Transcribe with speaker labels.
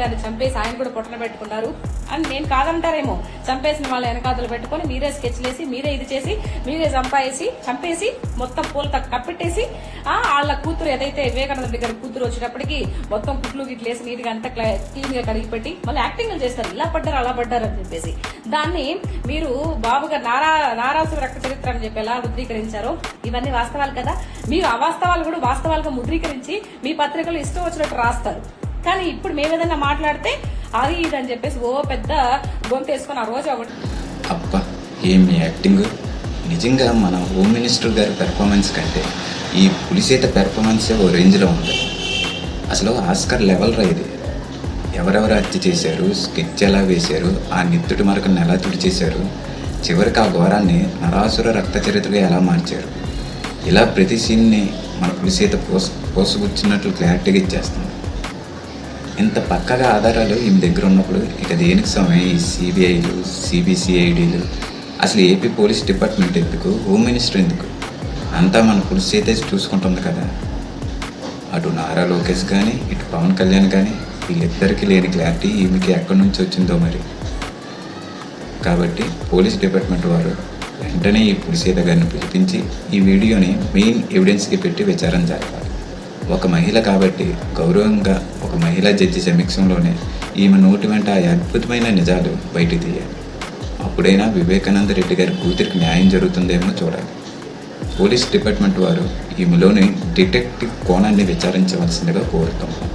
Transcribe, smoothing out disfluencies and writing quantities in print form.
Speaker 1: గారిని చంపేసి ఆయన కూడా పొట్టన పెట్టుకున్నారు అని నేను కాదంటారేమో. చంపేసిన వాళ్ళ వెనకాతలు పెట్టుకుని మీరే స్కెచ్లేసి మీరే ఇది చేసి మీరే చంపేసి మొత్తం పూలతో కప్పెట్టేసి వాళ్ళ కూతురు ఏదైతే వివేకానంద రెడ్డి గారి కూతురు వచ్చేటప్పటికి మొత్తం కుట్లు గిట్లు వేసి నీట్ గా అంతా క్లీన్ గా కడిగి పెట్టి మళ్ళీ యాక్టింగ్ చేస్తారు, ఇలా పడ్డారు అలా పడ్డారు అని చెప్పేసి. దాన్ని మీరు బాబు గారు నారాసు రక్త చరిత్ర అని చెప్పి ఎలా ముద్రీకరించారో ఇవన్నీ వాస్తవాలు కదా. మీరు అవాస్తవాలు కూడా వాస్తవాలుగా ముద్రీకరించి మీ పత్రికలు ఇష్టం వచ్చినట్టు రాస్తారు. కానీ ఇప్పుడు మేమేదన్నా మాట్లాడితే అది ఇది అని చెప్పేసి ఓ పెద్ద గొంతు వేసుకుని ఆ రోజు ఒకటి.
Speaker 2: అబ్బా ఏమి యాక్టింగ్! నిజంగా మన హోమ్ మినిస్టర్ గారి పెర్ఫార్మెన్స్ కంటే ఈ పులిసేత పెర్ఫార్మెన్స్ ఓ రేంజ్లో ఉంది. అసలు ఆస్కర్ లెవెల్ రా ఇది. ఎవరెవరు హత్య చేశారు, స్కెచ్ ఎలా వేశారు, ఆ నిత్తుటి మరకను ఎలా తుడిచేశారు, చివరికి ఆ ఘోరాన్ని నరాసుర రక్త చరిత్రగా ఎలా మార్చారు. ఇలా ప్రతి సీన్ని మన పులిసేత పోసుకొచ్చినట్లు క్లారిటీగా ఇచ్చేస్తుంది. ఇంత పక్కగా ఆధారాలు ఈమె దగ్గర ఉన్నప్పుడు ఇక దేనికి సమయం ఈ సిబిఐలు, సిబిసిఐడీలు, అసలు ఏపీ పోలీస్ డిపార్ట్మెంట్ ఎందుకు, హోమ్ మినిస్టర్ ఎందుకు? అంతా మన పులిసేతే చూసుకుంటుంది కదా. అటు నారా లోకేష్ కానీ ఇటు పవన్ కళ్యాణ్ కానీ వీళ్ళిద్దరికీ లేని క్లారిటీ ఈమెకి ఎక్కడి నుంచి వచ్చిందో మరి. కాబట్టి పోలీస్ డిపార్ట్మెంట్ వారు వెంటనే ఈ పులిసేత గారిని పిలిపించి ఈ వీడియోని మెయిన్ ఎవిడెన్స్కి పెట్టి విచారణ జరపాలి. ఒక మహిళ కాబట్టి గౌరవంగా ఒక మహిళా జడ్జి సమక్షంలోనే ఈమె నోటి వెంట ఆ అద్భుతమైన నిజాలు బయట తీయాలి. అప్పుడైనా వివేకానంద రెడ్డి గారి కూతురికి న్యాయం జరుగుతుందేమో చూడాలి. పోలీస్ డిపార్ట్మెంట్ వారు ఈమెలోని డిటెక్టివ్ కోణాన్ని విచారించవలసిందిగా కోరుతున్నాం.